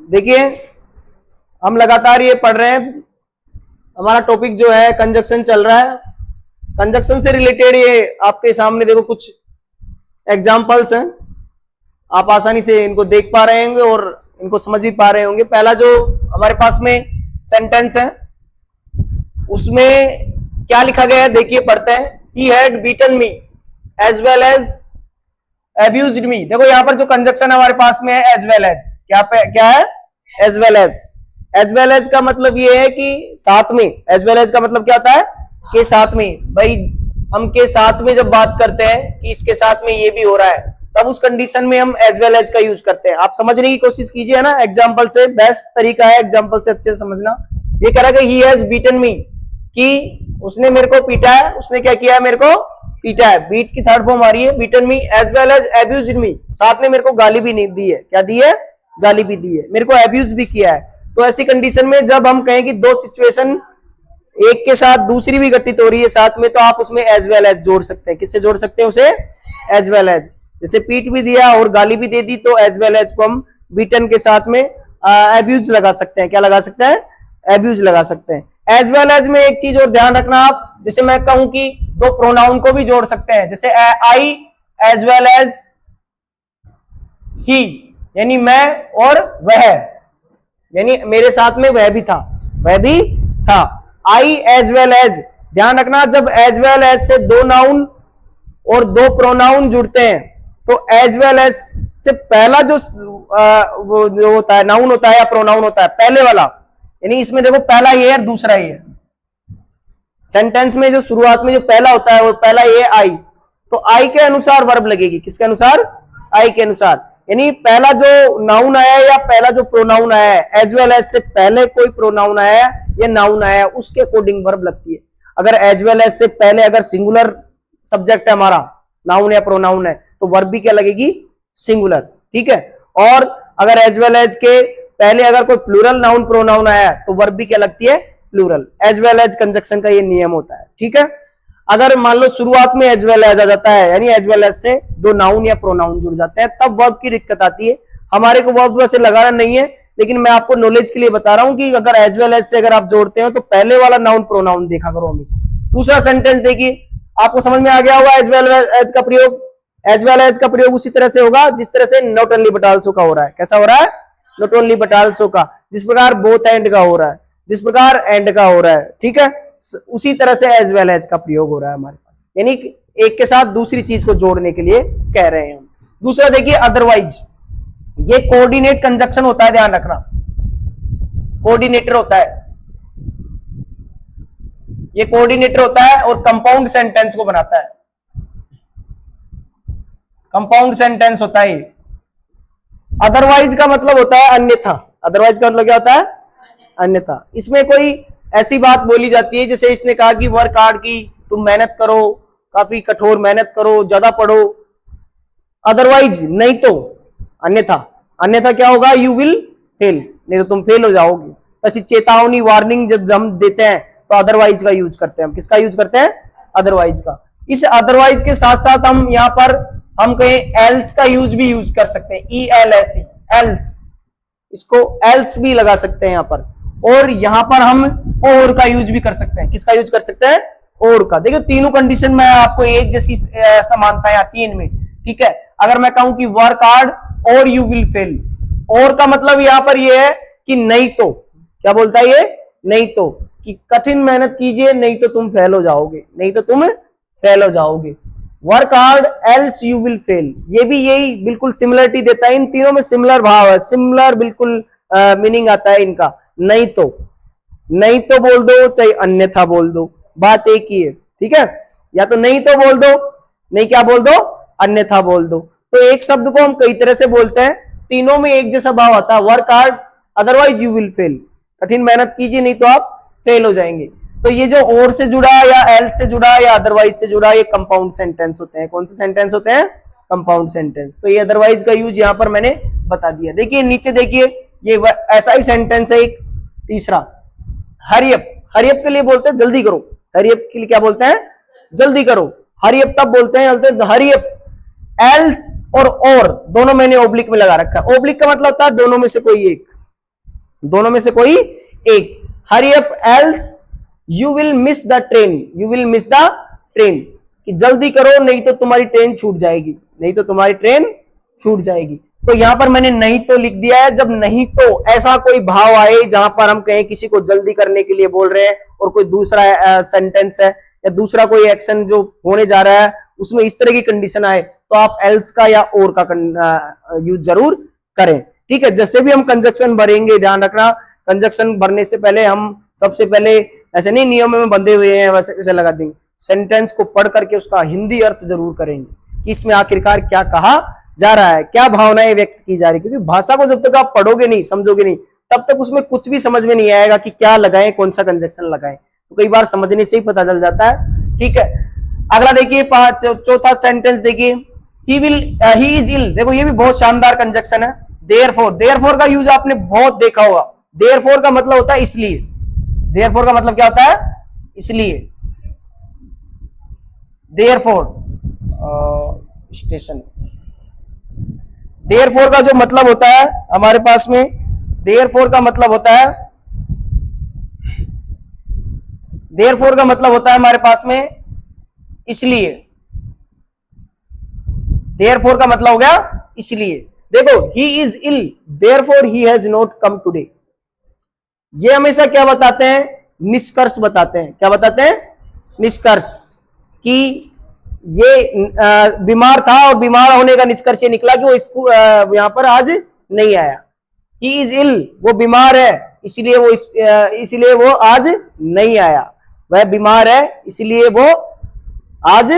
देखिए हम लगातार ये पढ़ रहे हैं, हमारा टॉपिक जो है कंजक्शन चल रहा है। कंजक्शन से रिलेटेड ये आपके सामने देखो कुछ एग्जाम्पल्स हैं, आप आसानी से इनको देख पा रहे होंगे और इनको समझ भी पा रहे होंगे। पहला जो हमारे पास में सेंटेंस है उसमें क्या लिखा गया है देखिए, पढ़ते हैं। He had beaten me as well as abused me। देखो यहां पर जो कंजक्शन हमारे पास में है as well as, क्या है as well as। as well as का मतलब ये है कि साथ में, as well as का मतलब क्या होता है कि साथ में। भाई हम के साथ में जब बात करते हैं कि इसके साथ में ये भी हो रहा है, तब उस कंडीशन में हम as well as का यूज करते हैं। आप समझने की कोशिश कीजिए ना, एग्जाम्पल से बेस्ट तरीका है एग्जाम्पल से अच्छे से समझना। ये कह रहा है कि he has beaten me, कि उसने मेरे को पीटा है, उसने क्या किया है, मेरे को पीटा है। बीट की थर्ड फॉर्म आ रही है बीटन मी, एज वेल एज एब्यूज्ड मी, साथ में मेरे को गाली भी नहीं दी है। क्या दी है? गाली भी दी है, मेरे को एब्यूज भी किया है। तो ऐसी कंडीशन में जब हम कहें कि दो सिचुएशन एक के साथ दूसरी भी घटित हो रही है साथ में, तो आप उसमें एज वेल एज जोड़ सकते हैं। किससे जोड़ सकते हैं उसे? As well as. जैसे पीट भी दिया और गाली भी दे दी, तो एज वेल एज को हम बीटन के साथ में एब्यूज लगा सकते हैं। क्या लगा सकते हैं? एब्यूज लगा सकते हैं। एज वेल एज में एक चीज और ध्यान रखना आप, जैसे मैं कहूं कि दो प्रोनाउन को भी जोड़ सकते हैं, जैसे आई एज वेल एज ही, यानी मैं और वह, यानी मेरे साथ में वह भी था, वह भी था। आई एज वेल एज, ध्यान रखना जब एज वेल एज से दो नाउन और दो प्रोनाउन जुड़ते हैं, तो एज वेल एज से पहला जो वो जो होता है नाउन होता है या प्रोनाउन होता है, पहले वाला, यानी इसमें देखो पहला ये है दूसरा ये है। सेंटेंस में जो शुरुआत में जो पहला होता है वो पहला ये आई, तो आई के अनुसार वर्ब लगेगी। किसके अनुसार? आई के अनुसार। यानी पहला जो नाउन आया है या पहला जो प्रोनाउन आया है, एज वेल एज से पहले कोई प्रोनाउन आया है या नाउन आया है, उसके अकॉर्डिंग वर्ब लगती है। अगर एज वेल एज से पहले अगर सिंगुलर सब्जेक्ट है हमारा, नाउन या प्रोनाउन है, तो वर्ब भी क्या लगेगी? सिंगुलर। ठीक है। और अगर एज वेल एज के पहले अगर कोई प्लूरल नाउन प्रोनाउन आया है, तो वर्ब भी क्या लगती है? Plural. As well as conjunction का ये नियम होता है। ठीक है। अगर मान लो शुरुआत में एज वेल एज आ जाता है, यानी एज वेल एज से दो नाउन या प्रोनाउन जुड़ जाते हैं, तब वर्ब की दिक्कत आती है। हमारे को वर्ब वैसे लगाना नहीं है, लेकिन मैं आपको नॉलेज के लिए बता रहा हूं कि अगर एज वेल एज से अगर आप जोड़ते हो, तो पहले वाला नाउन प्रोनाउन देखा करो हमेशा। दूसरा सेंटेंस देखिए, आपको समझ में आ गया होगा एज वेल एज का प्रयोग। एज वेल एज का प्रयोग उसी तरह से होगा जिस तरह से नॉट ओनली बट आल्सो का हो रहा है। कैसा हो रहा है? नॉट ओनली बट आल्सो का। जिस प्रकार बोथ एंड का हो रहा है, जिस प्रकार एंड का हो रहा है, ठीक है, उसी तरह से एज वेल एज का प्रयोग हो रहा है हमारे पास, यानी एक के साथ दूसरी चीज को जोड़ने के लिए कह रहे हैं हम। दूसरा देखिए अदरवाइज, ये कोऑर्डिनेट कंजक्शन होता है, ध्यान रखना, कोऑर्डिनेटर होता है, ये कोऑर्डिनेटर होता है और कंपाउंड सेंटेंस को बनाता है। कंपाउंड सेंटेंस होता है। अदरवाइज का मतलब होता है अन्यथा। अदरवाइज का मतलब क्या होता है? अन्यथा। इसमें कोई ऐसी बात बोली जाती है, जैसे इसने कहा कि वर्क हार्ड, की तुम मेहनत करो, काफी कठोर मेहनत करो, ज्यादा पढ़ो। अदरवाइज नहीं तो अन्यथा। अन्यथा क्या होगा? यू विल फेल, नहीं तो तुम फेल हो जाओगे। तो ऐसी चेतावनी, वार्निंग जब हम देते हैं, तो अदरवाइज का यूज करते हैं हम। किसका यूज करते हैं? अदरवाइज का। इस अदरवाइज के साथ साथ हम यहां पर हम कहें एल्स का यूज भी यूज कर सकते हैं। ELSE, एल्स, इसको एल्स भी लगा सकते हैं यहां पर। और यहां पर हम और का यूज भी कर सकते हैं। किसका यूज कर सकते हैं? और का। देखिए तीनों कंडीशन में आपको एक जैसी समानताएं आती है इनमें। ठीक है। अगर मैं कहूं कि वर्क हार्ड और यू विल फेल, और का मतलब यहां पर यह है कि नहीं तो, क्या बोलता है ये? नहीं तो, कि कठिन मेहनत कीजिए, नहीं तो तुम फेल हो जाओगे, नहीं तो तुम फेल हो जाओगे। Work hard else you will fail, ये भी यही बिल्कुल सिमिलरिटी देता है। इन तीनों में सिमिलर भाव है, सिमिलर बिल्कुल मीनिंग आता है इनका। नहीं तो, नहीं तो बोल दो, चाहे अन्यथा बोल दो, बात एक ही है। ठीक है। या तो नहीं तो बोल दो, नहीं क्या बोल दो? अन्यथा बोल दो। तो एक शब्द को हम कई तरह से बोलते हैं, तीनों में एक जैसा भाव आता है। Work hard otherwise you will fail, कठिन मेहनत कीजिए नहीं तो आप फेल हो जाएंगे। तो ये जो और से जुड़ा या एल से जुड़ा या अदरवाइज से जुड़ा, ये कंपाउंड सेंटेंस होते हैं। कौन से सेंटेंस होते हैं? Compound sentence. तो ये अदरवाइज का यूज यहां पर मैंने बता दिया। देखिए नीचे देखिए, ये ऐसा ही सेंटेंस है एक तीसरा, हरियप। हरियप के लिए बोलते हैं जल्दी करो। हरियप के लिए क्या बोलते हैं? जल्दी करो। हरियप तब बोलते हैं हरियप एल्स और दोनों मैंने ओब्लिक में लगा रखा है। ओब्लिक का मतलब होता है दोनों में से कोई एक। दोनों में से कोई एक। Hurry up else you will miss the train, you will miss the train, कि जल्दी करो नहीं तो तुम्हारी ट्रेन छूट जाएगी, नहीं तो तुम्हारी ट्रेन छूट जाएगी। तो यहां पर मैंने नहीं तो लिख दिया है। जब नहीं तो ऐसा कोई भाव आए जहां पर हम कहें किसी को जल्दी करने के लिए बोल रहे हैं और कोई दूसरा सेंटेंस है या दूसरा कोई एक्शन जो होने जा रहा है उसमें इस तरह की कंडीशन आए, तो आप एल्स का या और का यूज जरूर करें। ठीक है, जैसे भी हम कंजक्शन भरेंगे ध्यान रखना, कंजक्शन भरने से पहले हम सबसे पहले ऐसे नहीं नियमों में बंधे हुए हैं वैसे कैसे लगा देंगे, सेंटेंस को पढ़ करके उसका हिंदी अर्थ जरूर करेंगे कि इसमें आखिरकार क्या कहा जा रहा है, क्या भावनाएं व्यक्त की जा रही, क्योंकि भाषा को जब तक आप पढ़ोगे नहीं, समझोगे नहीं, तब तक उसमें कुछ भी समझ में नहीं आएगा कि क्या लगाएं, कौन सा कंजक्शन लगाएं। तो कई बार समझने से ही पता चल जाता है। ठीक है, अगला देखिए चौथा सेंटेंस देखिए, ही इज इल। देखो ये भी बहुत शानदार कंजक्शन है। देयरफॉर, देयरफॉर का यूज आपने बहुत देखा होगा। देयरफॉर का मतलब होता है इसलिए, देयरफॉर का मतलब क्या होता है, इसलिए। देयरफॉर स्टेशन, देयरफॉर का जो मतलब होता है हमारे पास में, देयरफॉर का मतलब होता है, देयरफॉर का मतलब होता है हमारे पास में इसलिए। देयरफॉर का मतलब हो गया इसलिए। देखो he is ill therefore he has not come today, ये हमेशा क्या बताते हैं, निष्कर्ष बताते हैं। क्या बताते हैं, निष्कर्ष, कि ये बीमार था और बीमार होने का निष्कर्ष ये निकला कि वो इसको यहां पर आज नहीं आया। ही इज इल, वो बीमार है इसलिए वो आज नहीं आया, वह बीमार है इसलिए वो आज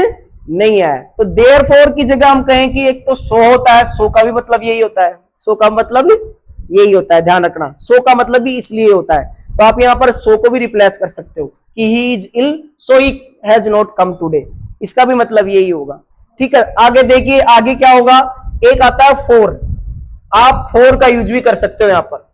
नहीं आया। तो देयरफॉर की जगह हम कहें कि एक तो सो होता है, सो का भी मतलब यही होता है, सो का मतलब यही होता है, ध्यान रखना, सो का मतलब भी इसलिए होता है। तो आप यहां पर सो को भी रिप्लेस कर सकते हो कि he is ill so he has not come today, इसका भी मतलब यही होगा। ठीक है, आगे देखिए, आगे क्या होगा, एक आता है फोर। आप फोर का यूज भी कर सकते हो, यहां पर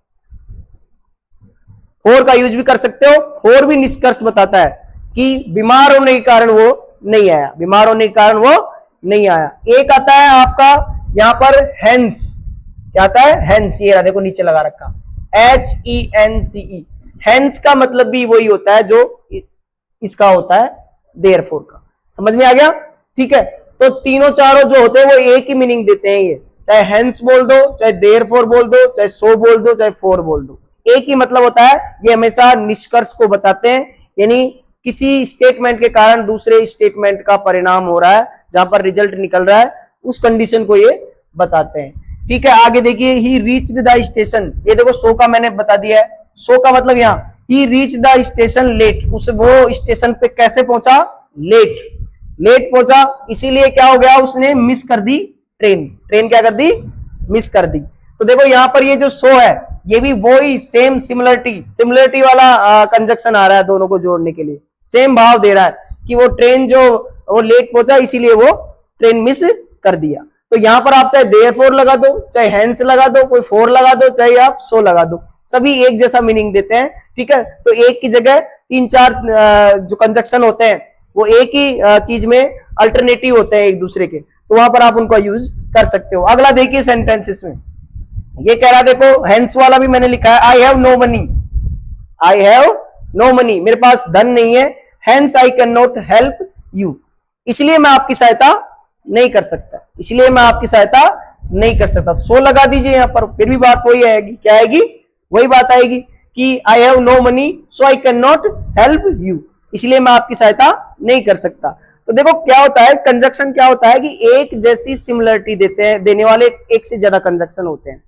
फोर का यूज भी कर सकते हो। फोर भी निष्कर्ष बताता है कि बीमार होने के कारण वो नहीं आया, बीमार होने के कारण वो नहीं आया। एक आता है आपका यहां पर हेंस, क्या आता है, हेंस, ये देखो नीचे लगा रखा HENCE। हेंस का मतलब भी वही होता है जो इसका होता है देयरफॉर का। समझ में आ गया। ठीक है, तो तीनों चारों जो होते हैं वो एक ही मीनिंग देते हैं, ये चाहे हेंस बोल दो, चाहे देयरफॉर बोल दो, चाहे सो बोल दो, चाहे फोर बोल दो, एक ही मतलब होता है। ये हमेशा निष्कर्ष को बताते हैं, यानी किसी स्टेटमेंट के कारण दूसरे स्टेटमेंट का परिणाम हो रहा है, जहां पर रिजल्ट निकल रहा है, उस कंडीशन को ये बताते हैं। ठीक है, आगे देखिए, ही रीच्ड द स्टेशन। ये देखो सो का मैंने बता दिया है, सो का मतलब यहाँ ही रीच द स्टेशन लेट, उसे वो स्टेशन पे कैसे पहुंचा, लेट, लेट पहुंचा, इसीलिए क्या हो गया, उसने मिस कर दी ट्रेन, ट्रेन क्या कर दी, मिस कर दी। तो देखो यहां पर ये जो सो है ये भी वही सेम सिमिलरिटी वाला कंजक्शन आ रहा है, दोनों को जोड़ने के लिए सेम भाव दे रहा है कि वो ट्रेन जो वो लेट पहुंचा इसलिए वो ट्रेन मिस कर दिया। तो यहां पर आप चाहे देयरफॉर लगा दो, चाहे हेंस लगा दो, कोई फोर लगा दो, चाहे आप सो लगा दो, सभी एक जैसा मीनिंग देते हैं। ठीक है, तो एक की जगह तीन चार जो कंजक्शन होते हैं वो एक ही चीज में अल्टरनेटिव होते हैं एक दूसरे के, तो वहां पर आप उनका यूज कर सकते हो। अगला देखिए सेंटेंसेस में ये कह रहा है, देखो हेंस वाला भी मैंने लिखा है, I have no money, I have no money, मेरे पास धन नहीं है, hence I can not help you, इसलिए मैं आपकी सहायता नहीं कर सकता, इसलिए मैं आपकी सहायता नहीं कर सकता। सो लगा दीजिए यहां पर, फिर भी बात वही आएगी, क्या आएगी, वही बात आएगी कि I have no money so I can not help you, इसलिए मैं आपकी सहायता नहीं कर सकता। तो देखो क्या होता है, कंजक्शन क्या होता है कि एक जैसी सिमिलरिटी देते हैं, देने वाले एक से ज्यादा कंजक्शन होते हैं,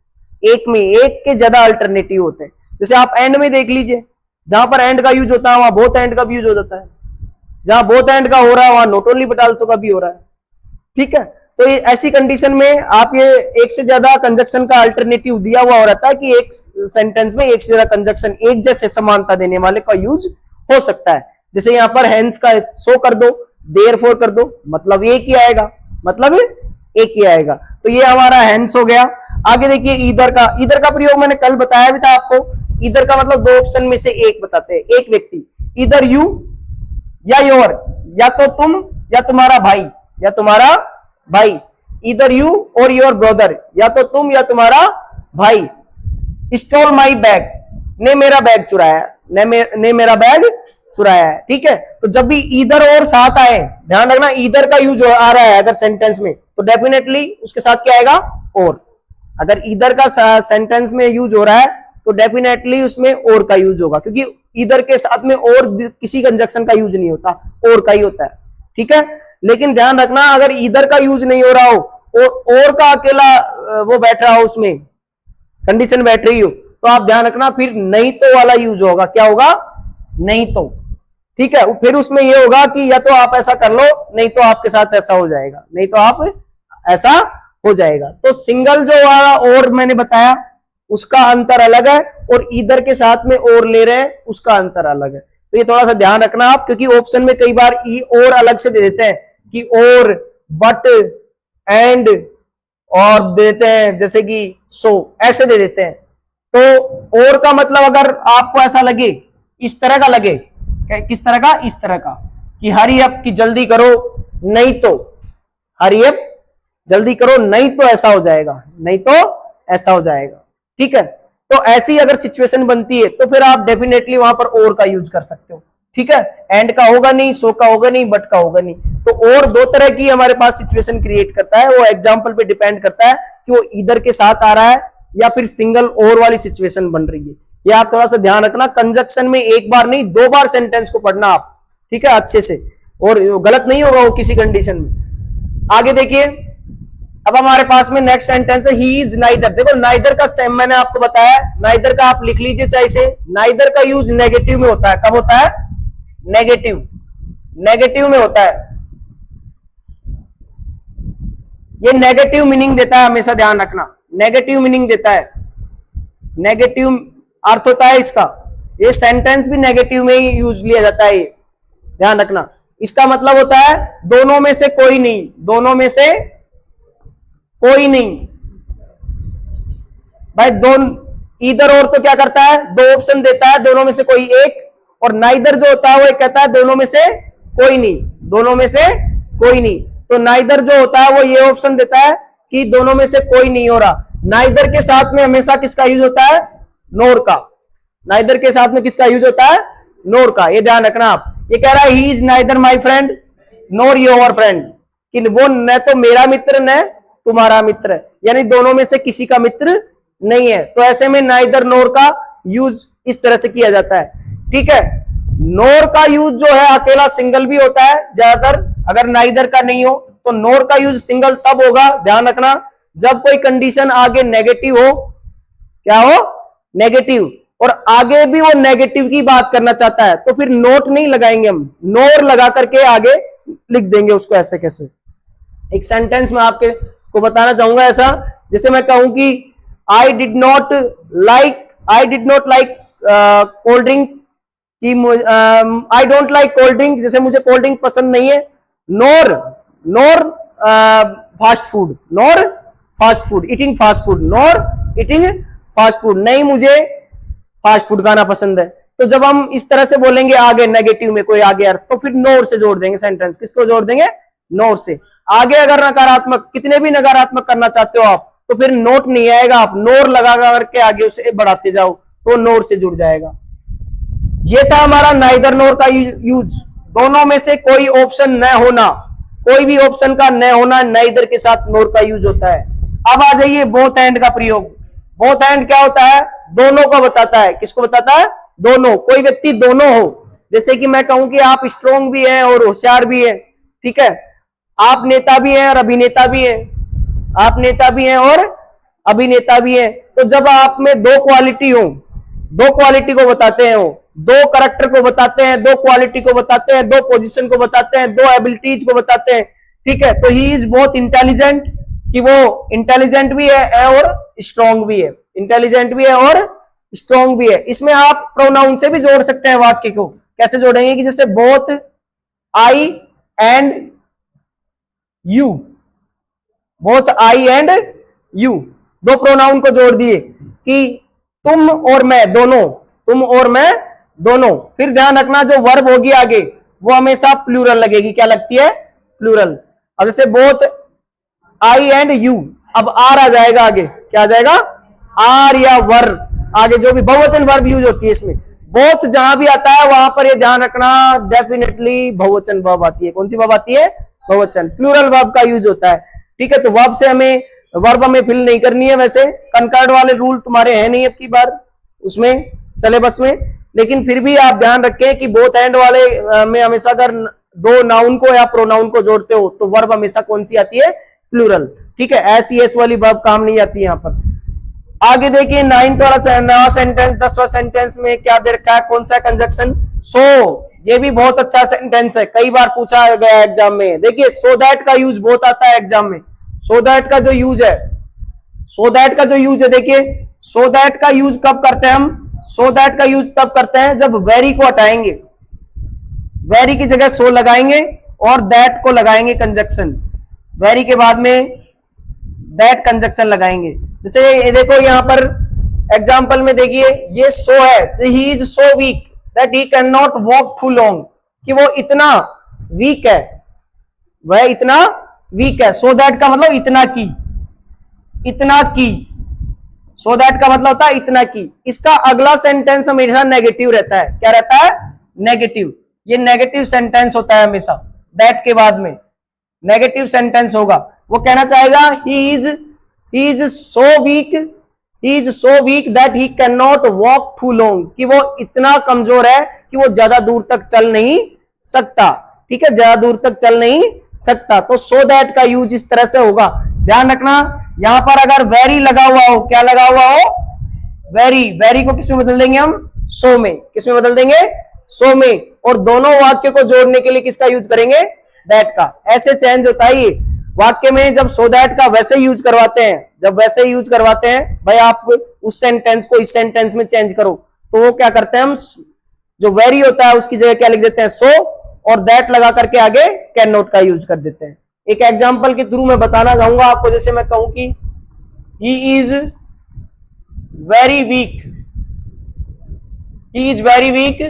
एक में एक के ज्यादा अल्टरनेटिव होते हैं। जैसे आप एंड में देख लीजिए, जहां पर एंड का यूज होता है वहां बोथ एंड का भी यूज हो जाता है, जहां बोथ एंड का हो रहा है वहां नॉट ओनली बट आल्सो का भी हो रहा है। ठीक है, तो ये ऐसी कंडीशन में आप ये एक से ज्यादा कंजक्शन का अल्टरनेटिव दिया हुआ हो रहता है कि एक सेंटेंस में एक से ज्यादा कंजक्शन एक जैसे समानता देने वाले का यूज हो सकता है। जैसे यहाँ पर हेंस का सो कर दो, देयरफॉर कर दो, मतलब एक ही आएगा, मतलब एक ही आएगा। तो ये हमारा हेंस हो गया। आगे देखिए ईदर का, ईदर का प्रयोग मैंने कल बताया भी था आपको। ईदर का मतलब दो ऑप्शन में से एक बताते हैं, एक व्यक्ति, ईदर यू या योर, या तो तुम या तुम्हारा भाई, या तुम्हारा भाई, ईदर यू और योर ब्रदर, या तो तुम या तुम्हारा भाई, स्टोल माई बैग, ने मेरा बैग चुराया, ने मेरा बैग चुराया है। ठीक है, तो जब भी ईदर और साथ आए, ध्यान रखना ईदर का यूज आ रहा है अगर सेंटेंस में, तो डेफिनेटली उसके साथ क्या आएगा, और। अगर ईदर का सेंटेंस में यूज हो रहा है तो डेफिनेटली उसमें और का यूज होगा, क्योंकि ईदर के साथ में और किसी कंजक्शन का यूज नहीं होता, और का ही होता है। ठीक है, लेकिन ध्यान रखना अगर ईदर का यूज नहीं हो रहा हो और का अकेला वो बैठ रहा हो, उसमें कंडीशन बैठ रही हो, तो आप ध्यान रखना फिर नहीं तो वाला यूज होगा। क्या होगा, नहीं तो। ठीक है, फिर उसमें ये होगा कि या तो आप ऐसा कर लो, नहीं तो आपके साथ ऐसा हो जाएगा, नहीं तो आप ऐसा हो जाएगा। तो सिंगल जो वाला और मैंने बताया उसका अंतर अलग है, और ईदर के साथ में और ले रहे हैं उसका अंतर अलग है। तो ये थोड़ा सा ध्यान रखना आप, क्योंकि ऑप्शन में कई बार ई और अलग से दे देते हैं कि और, बट, एंड, और देते हैं जैसे कि सो, ऐसे दे देते हैं। तो और का मतलब अगर आपको ऐसा लगे, इस तरह का लगे, किस तरह का, इस तरह का कि हरी अप की जल्दी करो, नहीं तो हरी अप जल्दी करो, नहीं तो ऐसा हो जाएगा, नहीं तो ऐसा हो जाएगा। ठीक है, तो ऐसी अगर सिचुएशन बनती है तो फिर आप डेफिनेटली वहां पर और का यूज कर सकते हो। ठीक है, एंड का होगा नहीं, सो का होगा नहीं, बट का होगा नहीं। तो और दो तरह की हमारे पास सिचुएशन क्रिएट करता है, वो एग्जाम्पल पे डिपेंड करता है कि वो इधर के साथ आ रहा है या फिर सिंगल और वाली सिचुएशन बन रही है। ये आप थोड़ा सा ध्यान रखना, कंजक्शन में एक बार नहीं 2 बार सेंटेंस को पढ़ना आप, ठीक है, अच्छे से, और गलत नहीं होगा वो किसी कंडीशन में। आगे देखिए, अब हमारे पास में नेक्स्ट सेंटेंस है ही इज नाइदर। देखो नाइदर का सेम मैंने आपको बताया, नाइदर का आप लिख लीजिए चाहे से। नाइदर का यूज नेगेटिव में होता है, कब होता है, नेगेटिव, नेगेटिव में होता है। ये नेगेटिव मीनिंग देता है, हमेशा ध्यान रखना, नेगेटिव मीनिंग देता है, नेगेटिव अर्थ होता है इसका। ये सेंटेंस भी नेगेटिव में ही यूज लिया जाता है, ये ध्यान रखना। इसका मतलब होता है दोनों में से कोई नहीं, दोनों में से कोई नहीं। भाई दोनों, इधर और तो क्या करता है, 2 ऑप्शन देता है, दोनों में से कोई एक, और नाइदर जो होता है वो कहता है दोनों में से कोई नहीं, दोनों में से कोई नहीं। तो नाइदर जो होता है वो ये ऑप्शन देता है कि दोनों में से कोई नहीं हो रहा। नाइदर के साथ में हमेशा किसका यूज होता है, नोर का। नाइदर के साथ में किसका यूज होता है, नोर का, ये ध्यान रखना आप। ये कह रहा है he is neither my friend NOR your friend, कि वो न तो मेरा मित्र न तुम्हारा मित्र, यानी दोनों में से किसी का मित्र नहीं है। तो ऐसे में नाइदर नोर का यूज इस तरह से किया जाता है। ठीक है, नोर का यूज जो है अकेला सिंगल भी होता है ज्यादातर, अगर नाइदर का नहीं हो तो नोर का यूज सिंगल तब होगा, ध्यान रखना, जब कोई कंडीशन आगे नेगेटिव हो। क्या हो, नेगेटिव, और आगे भी वो नेगेटिव की बात करना चाहता है, तो फिर नोट नहीं लगाएंगे हम, नोर लगा करके आगे लिख देंगे उसको। ऐसे कैसे, एक सेंटेंस में आपके को बताना चाहूंगा ऐसा, जैसे मैं कहूं कि I did not like cold drink, कि I don't like cold drink, जैसे मुझे कोल्ड ड्रिंक पसंद नहीं है। Nor fast food, nor fast food, eating fast food, nor eating fast food, नहीं मुझे फास्ट फूड खाना पसंद है। तो जब हम इस तरह से बोलेंगे आगे नेगेटिव में कोई आगे अर्थ, तो फिर नोर से जोड़ देंगे सेंटेंस। किसको जोड़ देंगे, नोर से। आगे अगर नकारात्मक, कितने भी नकारात्मक करना चाहते हो आप, तो फिर नोट नहीं आएगा, आप नोर लगा करके आगे उसे बढ़ाते जाओ तो नोर से जुड़ जाएगा। ये था हमारा नाइदर नोर का यूज, दोनों में से कोई ऑप्शन न होना, कोई भी ऑप्शन का न होना, नाइदर के साथ नोर का यूज होता है। अब आ जाइए बोथ एंड का प्रयोग। बोथ एंड क्या होता है, दोनों को बताता है। किसको बताता है, दोनों, कोई व्यक्ति दोनों हो। जैसे कि मैं कहूं कि आप स्ट्रोंग भी हैं और होशियार भी हैं, ठीक है, आप नेता भी हैं और अभिनेता भी हैं, आप नेता भी हैं और अभिनेता भी हैं। तो जब आप में 2 क्वालिटी हो, 2 क्वालिटी को बताते हैं, 2 कैरेक्टर को बताते हैं, 2 क्वालिटी को बताते हैं, 2 पोजीशन को बताते हैं, 2 एबिलिटीज को बताते हैं, ठीक है, तो ही इज बहुत इंटेलिजेंट, कि वो इंटेलिजेंट भी है और स्ट्रॉन्ग भी है, इंटेलिजेंट भी है और स्ट्रॉन्ग भी है। इसमें आप प्रोनाउन से भी जोड़ सकते हैं वाक्य को। कैसे जोड़ेंगे, कि जैसे both I and you, both I and you, 2 pronoun को जोड़ दिए कि तुम और मैं दोनों, तुम और मैं दोनों। फिर ध्यान रखना जो वर्ब होगी आगे वो हमेशा प्लूरल लगेगी। क्या लगती है, प्लूरल। अब जैसे बोथ आई एंड यू, अब आर आ जाएगा आगे, क्या आ जाएगा, आर या वर, आगे जो भी बहुवचन वर्ब यूज होती है इसमें, बोथ जहां भी आता है वहां पर ये ध्यान रखना, डेफिनेटली बहुवचन वर्ब आती है। कौन सी वर्ब आती है? बहुवचन। प्लूरल वर्ब का यूज होता है। ठीक है, तो वर्ब से हमें वर्ब हमें फिल नहीं करनी है। वैसे कंकर्ड वाले रूल तुम्हारे हैं नहीं अब की बार उसमें सिलेबस में, लेकिन फिर भी आप ध्यान रखें कि बोथ एंड वाले में हमेशा अगर दो नाउन को या प्रोनाउन को जोड़ते हो तो वर्ब हमेशा कौन सी आती है? प्लूरल। ठीक है, एस ई एस वाली वर्ब काम नहीं आती यहाँ पर। आगे देखिए 9th वाला सेंटेंस, 10वां सेंटेंस में क्या दे रखा है? कौन सा कंजक्शन? सो। ये भी बहुत अच्छा सेंटेंस है, कई बार पूछा गया एग्जाम में। देखिए सो दैट का यूज बहुत आता है एग्जाम में। सो दैट का जो यूज है, सो दैट का जो यूज है, देखिए सो दैट का यूज कब करते हैं हम? सो दैट का यूज तब करते हैं जब वेरी को हटाएंगे, वेरी की जगह सो लगाएंगे और दैट को लगाएंगे कंजक्शन, वेरी के बाद में दैट कंजक्शन लगाएंगे। जैसे ये देखो यहाँ पर एग्जाम्पल में देखिए, ये सो है, he is so weak that he can not walk too long, कि वो इतना वीक है, वह इतना वीक है। सो दैट का मतलब इतना की, इतना की। सो दैट का मतलब होता है इतना की। इसका अगला सेंटेंस हमेशा नेगेटिव रहता है। क्या रहता है? नेगेटिव। ये नेगेटिव सेंटेंस होता है हमेशा, दैट के बाद में नेगेटिव सेंटेंस होगा। वो कहना चाहेगा he is so weak that he can not walk too long, कि वो इतना कमजोर है कि वो ज्यादा दूर तक चल नहीं सकता। ठीक है, ज्यादा दूर तक चल नहीं सकता। तो सो दैट का यूज इस तरह से होगा। ध्यान रखना, यहां पर अगर वेरी लगा हुआ हो, क्या लगा हुआ हो? वेरी। वेरी को किसमें बदल देंगे हम? सो में। किसमें बदल देंगे? सो में। और दोनों वाक्य को जोड़ने के लिए किसका यूज करेंगे? दैट का। ऐसे चेंज होता है ये वाक्य में। जब सो दैट का वैसे यूज करवाते हैं, जब वैसे यूज करवाते हैं, भाई आप उस सेंटेंस को इस सेंटेंस में चेंज करो, तो वो क्या करते हैं हम, जो वेरी होता है उसकी जगह क्या लिख देते हैं? सो, और दैट लगा करके आगे कैन नॉट का यूज कर देते हैं। एक एग्जाम्पल के थ्रू मैं बताना चाहूंगा आपको। जैसे मैं कहूं कि he is very weak, he is very weak,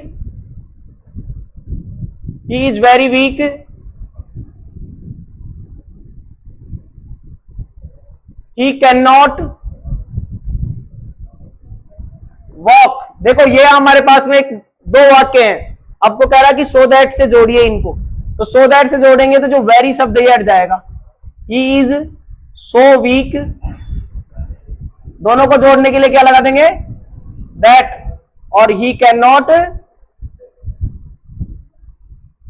he is very weak, he can not walk. देखो ये हमारे पास में दो वाक्य हैं। आपको कह रहा है कि सो दैट से जोड़िए इनको, तो सो दैट से जोड़ेंगे तो जो वेरी शब्द ये हट जाएगा। ही इज सो वीक, दोनों को जोड़ने के लिए क्या लगा देंगे? दैट। और ही कैन नॉट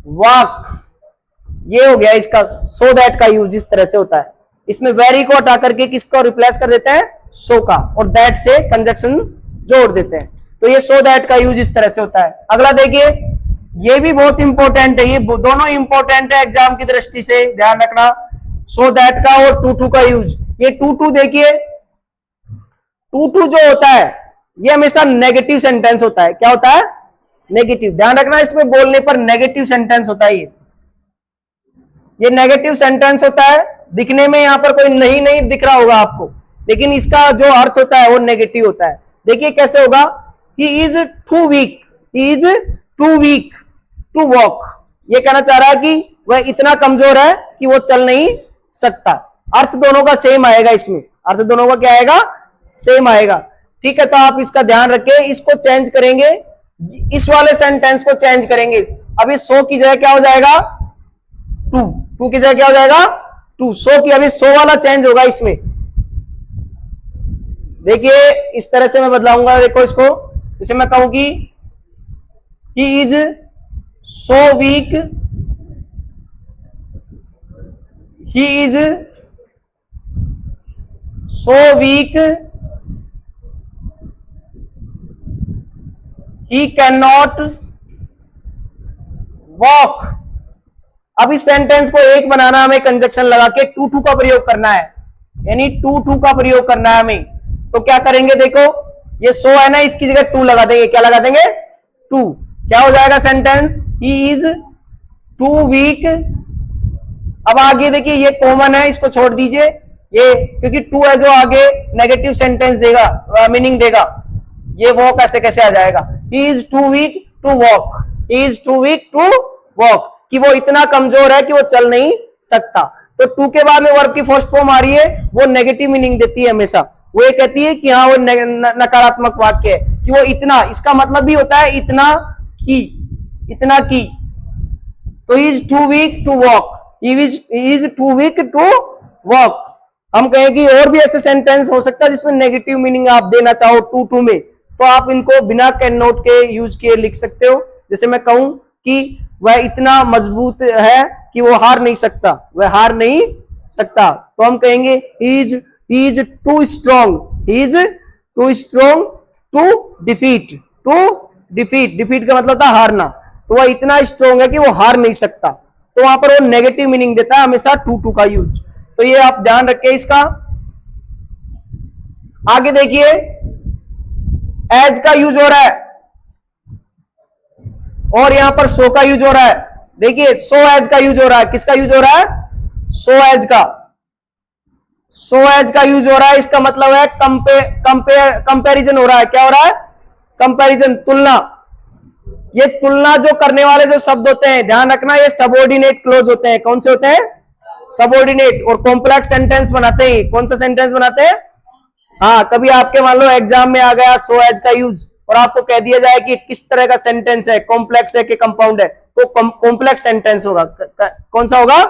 वॉक, ये हो गया इसका सो दैट का यूज। इस तरह से होता है। इसमें वेरी को हटा करके किसको रिप्लेस कर देते हैं? सो का, और दैट से कंजक्शन जोड़ देते हैं। तो ये सो दैट का यूज इस तरह से होता है। अगला देखिए, ये भी बहुत इंपॉर्टेंट है, ये दोनों इंपॉर्टेंट है एग्जाम की दृष्टि से, ध्यान रखना। सो दैट का और टू टू का यूज। ये टू टू देखिए, टू टू जो होता है ये हमेशा नेगेटिव सेंटेंस होता है। क्या होता है? नेगेटिव। ध्यान रखना, इसमें बोलने पर नेगेटिव सेंटेंस होता है। ये नेगेटिव सेंटेंस होता है। दिखने में यहां पर कोई नहीं दिख रहा होगा आपको, लेकिन इसका जो अर्थ होता है वो नेगेटिव होता है। देखिए कैसे होगा, he is too weak, he is too weak to walk. ये कहना चाह रहा है कि वह इतना कमजोर है कि वो चल नहीं सकता। अर्थ दोनों का सेम आएगा इसमें, अर्थ दोनों का क्या आएगा? सेम आएगा। ठीक है, तो आप इसका ध्यान रखें। इसको चेंज करेंगे, इस वाले सेंटेंस को चेंज करेंगे। अभी सो की जगह क्या हो जाएगा? टू। टू की जगह क्या हो जाएगा? टू। सो की अभी सो वाला चेंज होगा इसमें। देखिए इस तरह से मैं बदलाऊंगा। देखो इसको, जैसे मैं कहूं कि he is so week, he is so week, he can not walk. अब इस सेंटेंस को एक बनाना, हमें कंजक्शन लगा के टू टू का प्रयोग करना है, यानी टू टू का प्रयोग करना है हमें। तो क्या करेंगे? देखो ये सो है ना, इसकी जगह टू लगा देंगे। क्या लगा देंगे? टू। क्या हो जाएगा sentence? He is too weak. अब आगे देखिए, ये कॉमन है, इसको छोड़ दीजिए ये, क्योंकि टू है जो आगे नेगेटिव सेंटेंस देगा, मीनिंग देगा। ये वॉक ऐसे कैसे आ जाएगा? He is too weak to walk, he is too weak to walk, कि वो इतना कमजोर है कि वो चल नहीं सकता। तो टू के बाद में वर्ब की फर्स्ट फॉर्म आ रही है, वो नेगेटिव मीनिंग देती है हमेशा। वो ये कहती है कि हाँ वो नकारात्मक वाक्य है, कि वो इतना, इसका मतलब भी होता है इतना की, इतना की। तो he is too weak to walk, he is too weak to walk. हम कहें कि और भी ऐसे सेंटेंस हो सकता है जिसमें नेगेटिव मीनिंग आप देना चाहो टू में, तो आप इनको बिना कैन नोट के यूज किए लिख सकते हो। जैसे मैं कहूं कि वह इतना मजबूत है कि वो हार नहीं सकता, वह हार नहीं सकता, तो हम कहेंगे he is too strong, he is too strong to defeat, defeat का मतलब था हारना, तो वह इतना स्ट्रॉन्ग है कि वो हार नहीं सकता, तो वहां पर वो नेगेटिव मीनिंग देता है हमेशा टू का यूज। तो ये आप ध्यान रखें इसका। आगे देखिए एज का यूज हो रहा है और यहां पर सो का यूज हो रहा है। देखिए सो एज का यूज हो रहा है, किसका यूज हो रहा है? सो एज का, सो एज का यूज हो रहा है। इसका मतलब है कंपेरिजन हो रहा है। क्या हो रहा है? कंपेरिजन, तुलना। ये तुलना जो करने वाले जो शब्द होते हैं, ध्यान रखना, ये सबऑर्डिनेट क्लोज होते हैं। कौन से होते हैं? सबऑर्डिनेट। और कॉम्प्लेक्स सेंटेंस बनाते हैं। कौन सा सेंटेंस बनाते हैं? हाँ, कभी आपके मान लो एग्जाम में आ गया सो एज का यूज और आपको कह दिया जाए कि किस तरह का सेंटेंस है, कॉम्प्लेक्स है कि कंपाउंड है, तो कॉम्प्लेक्स सेंटेंस होगा। कौन सा होगा?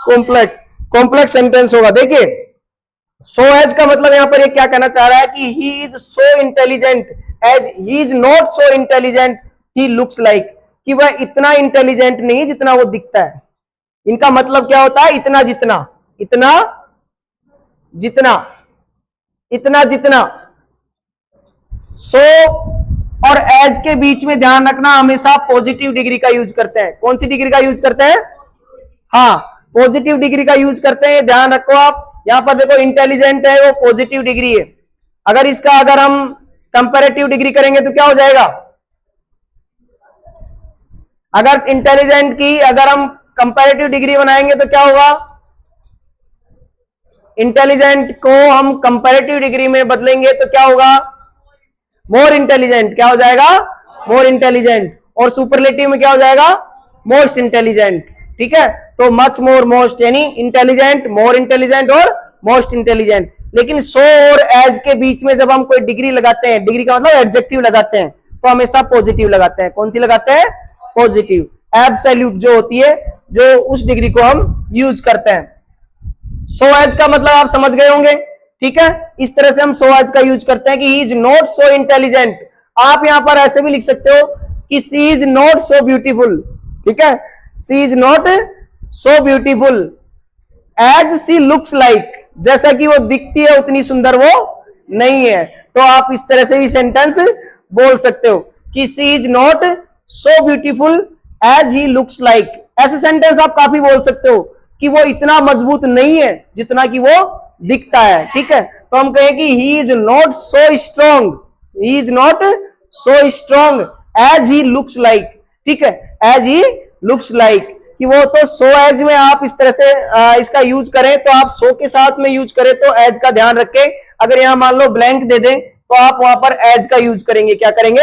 कॉम्प्लेक्स सेंटेंस होगा। देखिए सो एज का मतलब यहां पर ये क्या कहना चाह रहा है कि he is so intelligent as he is not so intelligent he looks like, कि वह इतना इंटेलिजेंट नहीं जितना वो दिखता है। इनका मतलब क्या होता है? इतना जितना, इतना जितना, इतना जितना। सो और एज के बीच में ध्यान रखना, हमेशा पॉजिटिव डिग्री का यूज करते हैं। कौन सी डिग्री का यूज करते हैं? हाँ, पॉजिटिव डिग्री का यूज करते हैं। ध्यान रखो आप, यहां पर देखो इंटेलिजेंट है वो पॉजिटिव डिग्री है। अगर हम कंपैरेटिव डिग्री करेंगे तो क्या हो जाएगा? अगर इंटेलिजेंट की अगर हम कंपैरेटिव डिग्री बनाएंगे तो क्या होगा? इंटेलिजेंट को हम कंपैरेटिव डिग्री में बदलेंगे तो क्या होगा? More intelligent. क्या हो जाएगा? More intelligent. और सुपरलेटिव में क्या हो जाएगा? Most intelligent. ठीक है, तो मच मोर मोस्ट, यानी इंटेलिजेंट, मोर इंटेलिजेंट और मोस्ट इंटेलिजेंट। लेकिन सो और एज के बीच में जब हम कोई डिग्री लगाते हैं, डिग्री का मतलब एडजेक्टिव लगाते हैं, तो हमेशा पॉजिटिव लगाते हैं। कौन सी लगाते हैं? पॉजिटिव। एब्सोल्यूट जो होती है, जो उस डिग्री को हम यूज करते हैं। सो एज का मतलब आप समझ गए होंगे। ठीक है, इस तरह से हम सो एज का यूज करते हैं कि he is not so intelligent. आप यहां पर ऐसे भी लिख सकते हो कि she is not so beautiful. ठीक है, she is not so beautiful as she looks like, जैसा कि वो दिखती है उतनी सुंदर वो नहीं है। तो आप इस तरह से भी सेंटेंस बोल सकते हो कि she is not so beautiful as he looks like. ऐसे सेंटेंस आप काफी बोल सकते हो कि वो इतना मजबूत नहीं है जितना कि वो दिखता है। ठीक है, तो हम कहें कि he is not so strong, he is not so strong as he looks like. ठीक है, एज ही लुक्स लाइक, कि वो तो सो एज में आप इस तरह से इसका यूज करें तो आप सो के साथ में यूज करें तो एज का ध्यान रखें। अगर यहां मान लो ब्लैंक दे दें तो आप वहां पर एज का यूज करेंगे। क्या करेंगे?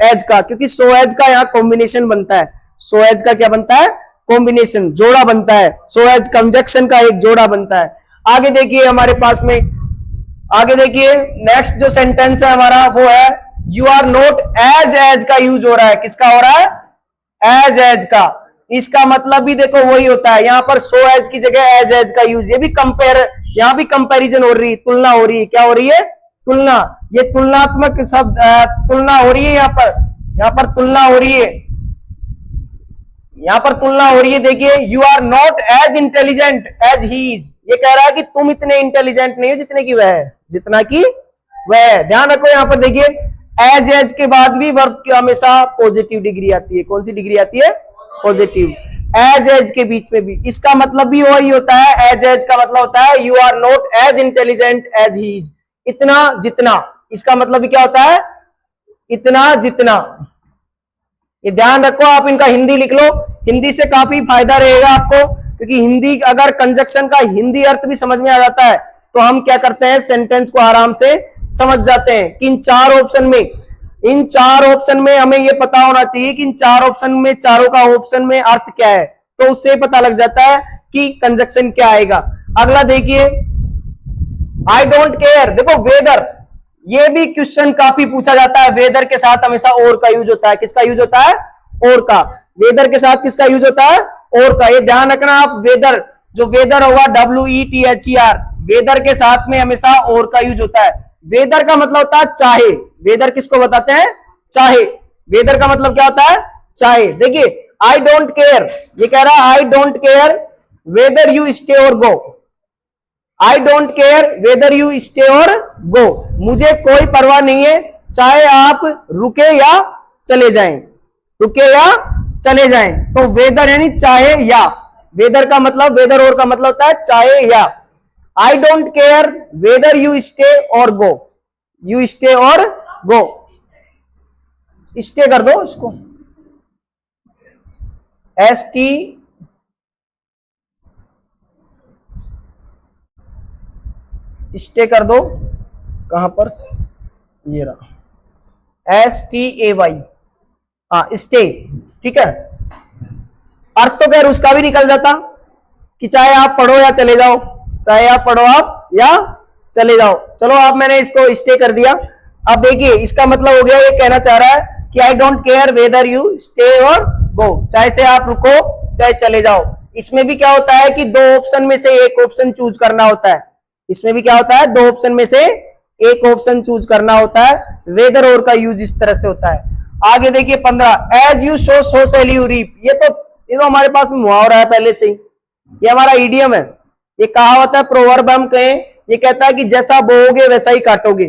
एज का, क्योंकि सो एज का यहाँ कॉम्बिनेशन बनता है। सो एज का क्या बनता है? कॉम्बिनेशन, जोड़ा बनता है। सो एज कंजक्शन का एक जोड़ा बनता है। आगे देखिए हमारे पास में, आगे देखिए नेक्स्ट जो सेंटेंस है हमारा वो है यू आर नॉट एज का यूज हो रहा है। किसका हो रहा है? एज का। इसका मतलब भी देखो वही होता है, यहां पर सो एज की जगह एज का यूज। ये भी कंपेयर, यहां भी कंपैरिजन हो रही है, तुलना हो रही है। क्या हो रही है? तुलना। ये तुलनात्मक शब्द, तुलना हो रही है यहां पर तुलना हो रही है, यहां पर तुलना हो रही है। देखिए you are not as intelligent as he is, ये कह रहा है कि तुम इतने इंटेलिजेंट नहीं हो जितने की वह है, जितना की वह है। ध्यान रखो यहां पर देखिए एज के बाद भी वर्ब की हमेशा पॉजिटिव डिग्री आती है। कौन सी डिग्री आती है? पॉजिटिव। एज के बीच में भी, इसका मतलब भी वही होता है। एज का मतलब होता है you are not as intelligent as he is, इतना जितना। इसका मतलब भी क्या होता है? इतना जितना। ये ध्यान रखो, आप इनका हिंदी लिख लो, हिंदी से काफी फायदा रहेगा आपको, क्योंकि हिंदी अगर कंजक्शन का हिंदी अर्थ भी समझ में आ जाता है तो हम क्या करते हैं, सेंटेंस को आराम से समझ जाते हैं कि इन चार ऑप्शन में हमें यह पता होना चाहिए कि इन चार ऑप्शन में, चारों का ऑप्शन में अर्थ क्या है, तो उससे पता लग जाता है कि कंजक्शन क्या आएगा। अगला देखिए आई डोंट केयर। देखो वेदर, ये भी क्वेश्चन काफी पूछा जाता है। वेदर के साथ हमेशा और का यूज होता है। किसका यूज होता है? और का। वेदर के साथ किसका यूज होता है? और का। ये ध्यान रखना आप, वेदर जो वेदर होगा WETHER, वेदर के साथ में हमेशा और का यूज होता है। वेदर का मतलब होता है चाहे। वेदर किसको बताते हैं? चाहे। वेदर का मतलब क्या होता है? चाहे। देखिए आई डोंट केयर, ये कह रहा है I don't care whether you stay or go. I don't care whether you stay or go, मुझे कोई परवाह नहीं है चाहे आप रुके या चले जाएं। रुके या चले जाएं, तो वेदर यानी चाहे या। वेदर का मतलब, वेदर और का मतलब होता है चाहे या। आई don't care whether you stay or go, you stay or go. Stay कर दो इसको, ST स्टे कर दो। कहां पर? ये रहा STAY, हाँ स्टे। ठीक है, अर्थ तो खैर उसका भी निकल जाता कि चाहे आप पढ़ो या चले जाओ, चाहे आप पढ़ो आप या चले जाओ। चलो आप, मैंने इसको स्टे कर दिया। अब देखिए इसका मतलब हो गया, ये कहना चाह रहा है कि I don't care whether you stay or गो, चाहे से आप रुको चाहे चले जाओ। इसमें भी क्या होता है कि दो ऑप्शन में से एक ऑप्शन चूज करना होता है। इसमें भी क्या होता है? दो ऑप्शन में से एक ऑप्शन चूज करना होता है। वेदर और का यूज इस तरह से होता है। आगे देखिए 15, as you sow so shall you reap. ये तो हमारे पास में मुहावरा है पहले से ही, ये हमारा इडियम है। ये कहावत है, प्रोवर्ब हम कहें। ये कहता है कि जैसा बोओगे वैसा ही काटोगे,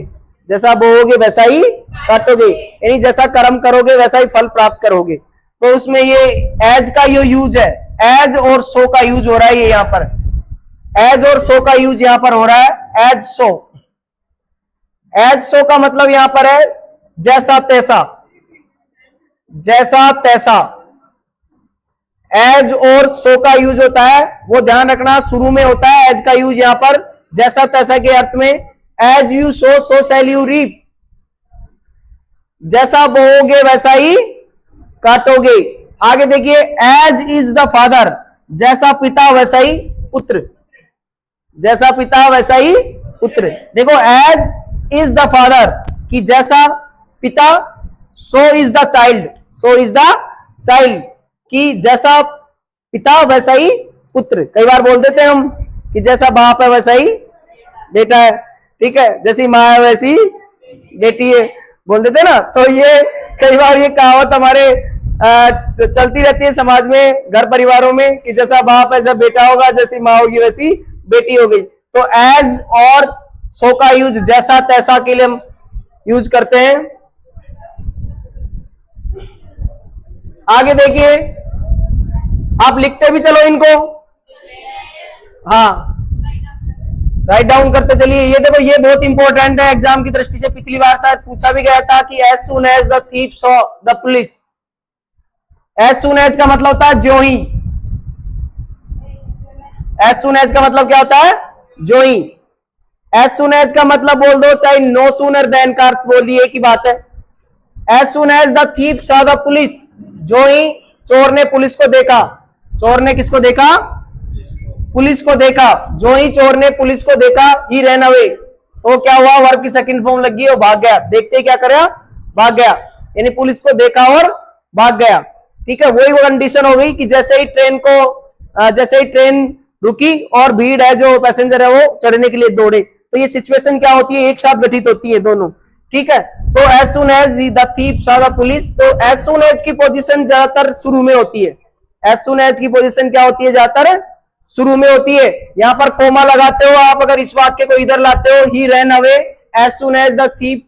जैसा बोओगे वैसा ही काटोगे, यानी जैसा कर्म करोगे वैसा ही फल प्राप्त करोगे। तो उसमें ये एज का ये यूज है, एज और सो का यूज हो रहा है। ये यहां पर एज और सो का यूज यहां पर हो रहा है, एज सो। एज सो का मतलब यहां पर है जैसा तैसा, जैसा तैसा। एज और सो का यूज होता है, वो ध्यान रखना, शुरू में होता है एज का यूज यहां पर जैसा तैसा के अर्थ में। As you sow so shall you reap, जैसा बोओगे वैसा ही काटोगे। आगे देखिए, एज इज द फादर, जैसा पिता वैसा ही पुत्र, जैसा पिता वैसा ही पुत्र। देखो एज इज द फादर कि जैसा पिता, so is the child, so is the child कि जैसा पिता वैसा ही पुत्र। कई बार बोल देते हैं हम कि जैसा बाप है वैसा ही बेटा है, ठीक है, जैसी माँ है वैसी बेटी है, बोल देते ना। तो ये कई बार ये कहावत हमारे चलती रहती है समाज में, घर परिवारों में, कि जैसा बाप है जब बेटा होगा, जैसी माँ होगी वैसी बेटी हो गई। तो एज और सो का यूज जैसा तैसा के लिए हम यूज करते हैं। आगे देखिए, आप लिखते भी चलो इनको, हाँ राइट डाउन करते चलिए। ये देखो, ये बहुत इंपॉर्टेंट है एग्जाम की दृष्टि से। पिछली बार शायद पूछा भी गया था कि as soon as the thief saw the police. As soon as का मतलब होता है जो ही। एज सुन एज का मतलब क्या होता है? जो ही। एज सुन एज का मतलब बोल दो, चाहे नो सूनर देन का अर्थ बोल दिए, की बात है। As soon as the thief saw the police, जो ही चोर ने पुलिस को देखा। चोर ने किसको देखा? पुलिस को देखा। जो ही चोर ने पुलिस को देखा, ही रैन अवे। तो क्या हुआ? वर्ब की सेकंड फॉर्म लगी और भाग गया। देखते ही क्या करा? भाग गया, यानी पुलिस को देखा और भाग गया। ठीक है, वही वो कंडीशन हो गई कि जैसे ही ट्रेन रुकी और भीड़ है, जो पैसेंजर है वो चढ़ने के लिए दौड़े, तो ये सिचुएशन क्या होती है? एक साथ घटित होती है दोनों। ठीक है, तो as soon as the thief saw the police, तो एज सुन एज की पोजीशन ज्यादातर शुरू में होती है। एज सुन एज की पोजीशन क्या होती है? ज्यादातर शुरू में होती है। यहां पर कोमा लगाते हो आप, अगर इस वाक्य को इधर लाते हो, he ran away as soon as the thief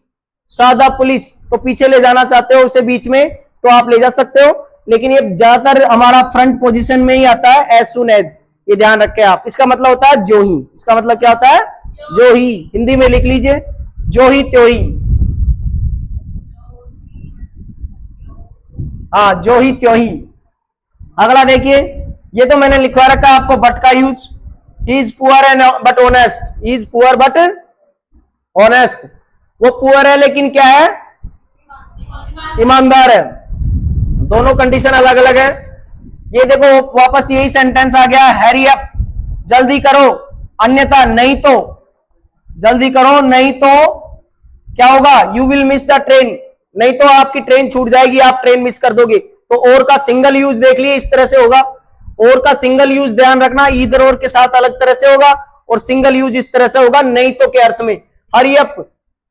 saw the police, तो पीछे ले जाना चाहते हो उसे बीच में, तो आप ले जा सकते हो, लेकिन ये ज्यादातर हमारा फ्रंट पोजीशन में ही आता है, एज सुन एज। ये ध्यान रखें आप। इसका मतलब होता है जो ही। इसका मतलब क्या होता है? जो ही। हिंदी में लिख लीजिए, जो ही त्यों ही। हाँ, जो ही त्यों ही। अगला देखिए, ये तो मैंने लिखवा रखा है आपको, बट का use. He is poor and but honest, he is poor but honest. वो पुअर है लेकिन क्या है? ईमानदार है। दोनों कंडीशन अलग अलग है। ये देखो वापस यही सेंटेंस आ गया, हैरी अप, जल्दी करो, अन्यथा नहीं तो जल्दी करो, नहीं तो क्या होगा, you will miss the train, नहीं तो आपकी ट्रेन छूट जाएगी, आप ट्रेन मिस कर दोगे। तो और का सिंगल यूज देख लिए, इस तरह से होगा। और का सिंगल यूज ध्यान रखना, ईदर और के साथ अलग तरह से होगा और सिंगल यूज इस तरह से होगा, नहीं तो के अर्थ में। हरी अप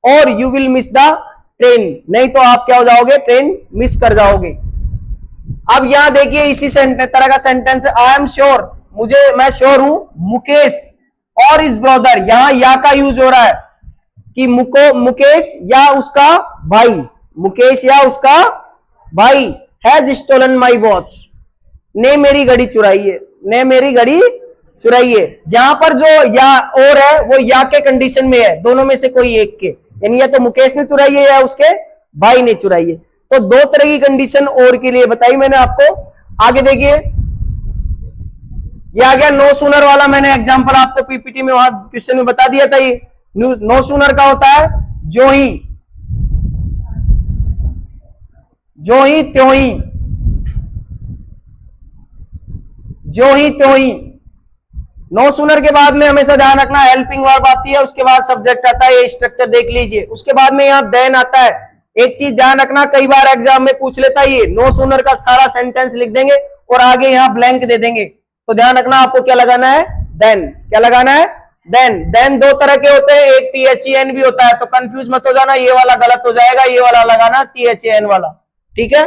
और you will miss the train, नहीं तो आप क्या हो जाओगे, ट्रेन मिस कर जाओगे। अब यहां देखिए इसी तरह का सेंटेंस, आई एम श्योर, मैं श्योर हूं, मुकेश और इस ब्रदर, यहां या का यूज हो रहा है कि मुकेश या उसका भाई, मुकेश या उसका भाई हैज स्टोलन माई वॉच, ने मेरी घड़ी चुराई है, ने मेरी घड़ी चुराई है। यहां पर जो या और है वो या के कंडीशन में है, दोनों में से कोई एक के, यानी या तो मुकेश ने चुराई है या उसके भाई ने चुराई है। तो दो तरह की कंडीशन और के लिए बताई मैंने आपको। आगे देखिए, ये आ गया नो सूनर वाला, मैंने एग्जांपल आपको पीपीटी में वहां क्वेश्चन में बता दिया था। ये नो सूनर का होता है जो ही त्यों ही, जो ही त्यों ही। नो सूनर के बाद में हमेशा ध्यान रखना हेल्पिंग वर्ब आती है, उसके बाद सब्जेक्ट आता है, ये स्ट्रक्चर देख लीजिए। उसके बाद में यहाँ देन आता है। एक चीज ध्यान रखना, कई बार एग्जाम में पूछ लेता है, ये नो सूनर का सारा सेंटेंस लिख देंगे और आगे यहाँ ब्लैंक दे देंगे, तो ध्यान रखना आपको क्या लगाना है, देन। क्या लगाना है, देन। देन दो तरह के होते हैं, एक THEN भी होता है, तो कंफ्यूज मत हो जाना, ये वाला गलत हो जाएगा, ये वाला लगाना THEN वाला, ठीक है।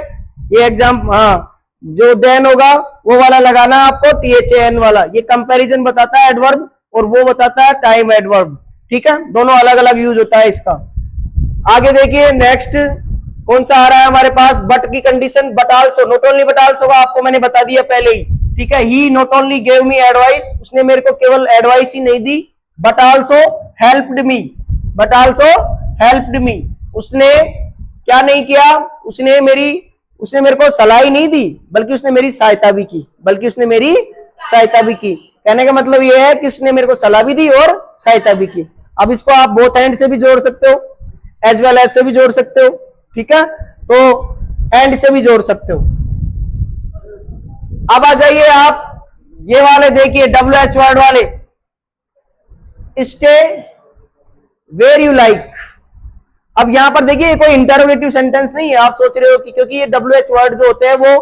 ये एग्जाम, हाँ, जो देन होगा वो वाला लगाना आपको, THEN वाला। ये कंपैरिजन बताता है एडवर्ब और वो बताता है टाइम एडवर्ब, ठीक है, दोनों अलग अलग यूज होता है इसका। आगे देखिए नेक्स्ट कौन सा आ रहा है हमारे पास, बट की condition, but also, not only but also का आपको मैंने बता दिया पहले ही, ठीक है। He not only gave me advice, उसने मेरे को केवल एडवाइस ही नहीं दी, but also helped me, but also helped me, उसने क्या नहीं किया, उसने मेरे को सलाह ही नहीं दी, बल्कि उसने मेरी सहायता भी की, बल्कि उसने मेरी सहायता भी की। कहने का मतलब यह है कि उसने मेरे को सलाह भी दी और सहायता भी की। अब इसको आप बोथ एंड से भी जोड़ सकते हो, एज वेल एज से भी जोड़ सकते हो, ठीक है, तो एंड से भी जोड़ सकते हो। अब आ जाइए आप ये वाले देखिए, WH वर्ड वाले, स्टे वेयर यू लाइक। अब यहां पर देखिए कोई इंटरोगेटिव सेंटेंस नहीं है, आप सोच रहे हो कि क्योंकि ये WH वर्ड जो होते हैं वो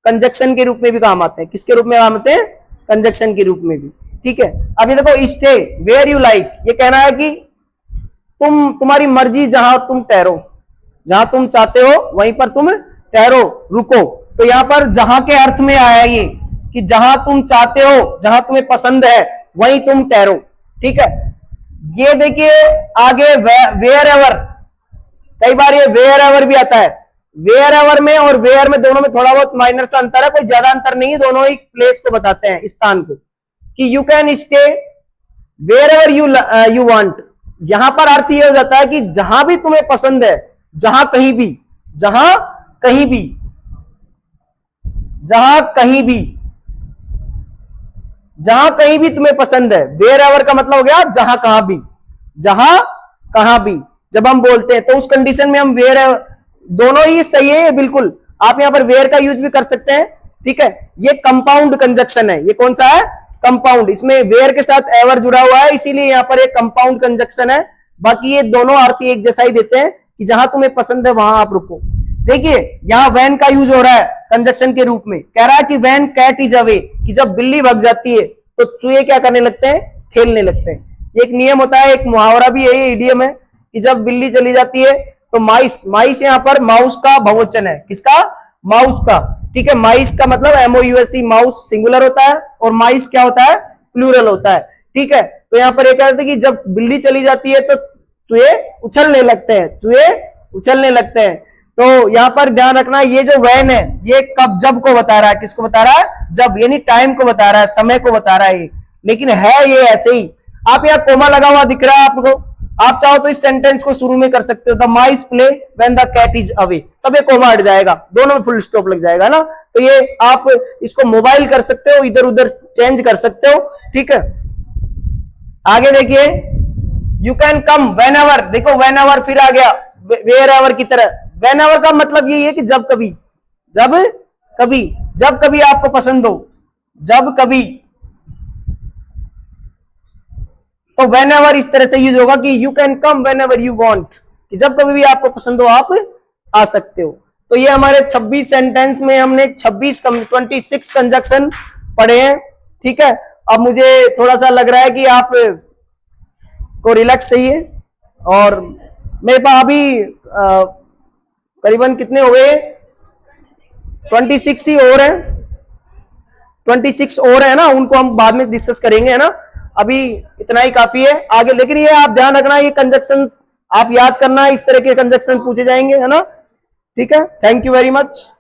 कंजक्शन के रूप में भी काम आते हैं। किसके रूप में काम आते हैं, कंजक्शन के रूप में भी, ठीक है। अब ये देखो स्टे वेयर यू लाइक, ये कहना है कि तुम्हारी मर्जी, जहां तुम ठहरो, जहां तुम चाहते हो वहीं पर तुम ठहरो, रुको। तो यहां पर जहां के अर्थ में आया ये कि जहां तुम चाहते हो, जहां तुम्हें पसंद है वहीं तुम ठहरो, ठीक है। ये देखिए आगे वेयर एवर, कई बार ये वेयर एवर भी आता है। वेयर एवर में और वेयर में दोनों में थोड़ा बहुत माइनर सा अंतर है, कोई ज्यादा अंतर नहीं है, दोनों ही प्लेस को बताते हैं, स्थान को, कि you can stay wherever you want. यहां पर अर्थ ये हो जाता है कि जहां भी तुम्हें पसंद है, जहां कहीं भी, जहां कहीं भी, जहां कहीं भी, जहां कहीं भी तुम्हें पसंद है। वेयर एवर का मतलब हो गया जहां कहां भी, जहां कहां भी। जब हम बोलते हैं तो उस कंडीशन में हम वेयर, दोनों ही सही है बिल्कुल। आप यहां पर वेयर का यूज भी कर सकते हैं, ठीक है। ये कंपाउंड कंजक्शन है, ये कौन सा है, कंपाउंड। इसमें वेयर के साथ एवर जुड़ा हुआ है, इसीलिए यहां पर एक कंपाउंड कंजक्शन है। बाकी ये दोनों अर्थ एक जैसा ही देते हैं कि जहां तुम्हें पसंद है वहां आप रुको। देखिए यहां वैन का यूज हो रहा है कंजक्शन के रूप में, कह रहा है कि वैन कैट इज अवे, कि जब बिल्ली भग जाती है तो चूहे क्या करने लगते हैं, खेलने लगते हैं। एक नियम होता है, एक मुहावरा भी है, ये इडियम है कि जब बिल्ली चली जाती है तो माइस, माइस यहां पर माउस का बहुवचन है, किसका, माउस का, ठीक है। माइस का मतलब MOUSE, माउस सिंगुलर होता है और माइस क्या होता है, प्लूरल होता है, ठीक है। तो यहां पर एक कहते हैं कि जब बिल्ली चली जाती है तो चूहे उछलने लगते हैं, चूहे उछलने लगते हैं। तो यहां पर ध्यान रखना, ये जो वैन है ये कब, जब को बता रहा है, किसको बता रहा है, जब, यानी टाइम को बता रहा है, समय को बता रहा है ये, लेकिन है ये ऐसे ही। आप यहाँ कोमा लगा हुआ दिख रहा है आपको, आप चाहो तो इस सेंटेंस को शुरू में कर सकते हो, the mice play when the cat is away, तब ये कोमा हट जाएगा, दोनों में फुल स्टॉप लग जाएगा ना। तो ये आप इसको मोबाइल कर सकते हो, इधर उधर चेंज कर सकते हो, ठीक है। आगे देखिए you can come when ever, देखो वेन एवर फिर आ गया वेयर एवर की तरह। वेन एवर का मतलब यही है कि जब कभी, जब कभी, जब कभी आपको पसंद हो, जब कभी, तो वेन एवर इस तरह से यूज होगा कि you can come when ever you want, कि जब कभी भी आपको पसंद हो आप आ सकते हो। तो ये हमारे 26 सेंटेंस में हमने 26 कंजक्शन पढ़े हैं। ठीक है, अब मुझे थोड़ा सा लग रहा है कि आप को रिलैक्स चाहिए, और मेरे पास अभी करीबन कितने हो गए, 26 ही और हैं, 26 और है ना, उनको हम बाद में डिस्कस करेंगे, है ना। अभी इतना ही काफी है आगे, लेकिन ये आप ध्यान रखना, ये कंजक्शंस आप याद करना, इस तरह के कंजक्शन पूछे जाएंगे, है ना। ठीक है, थैंक यू वेरी मच।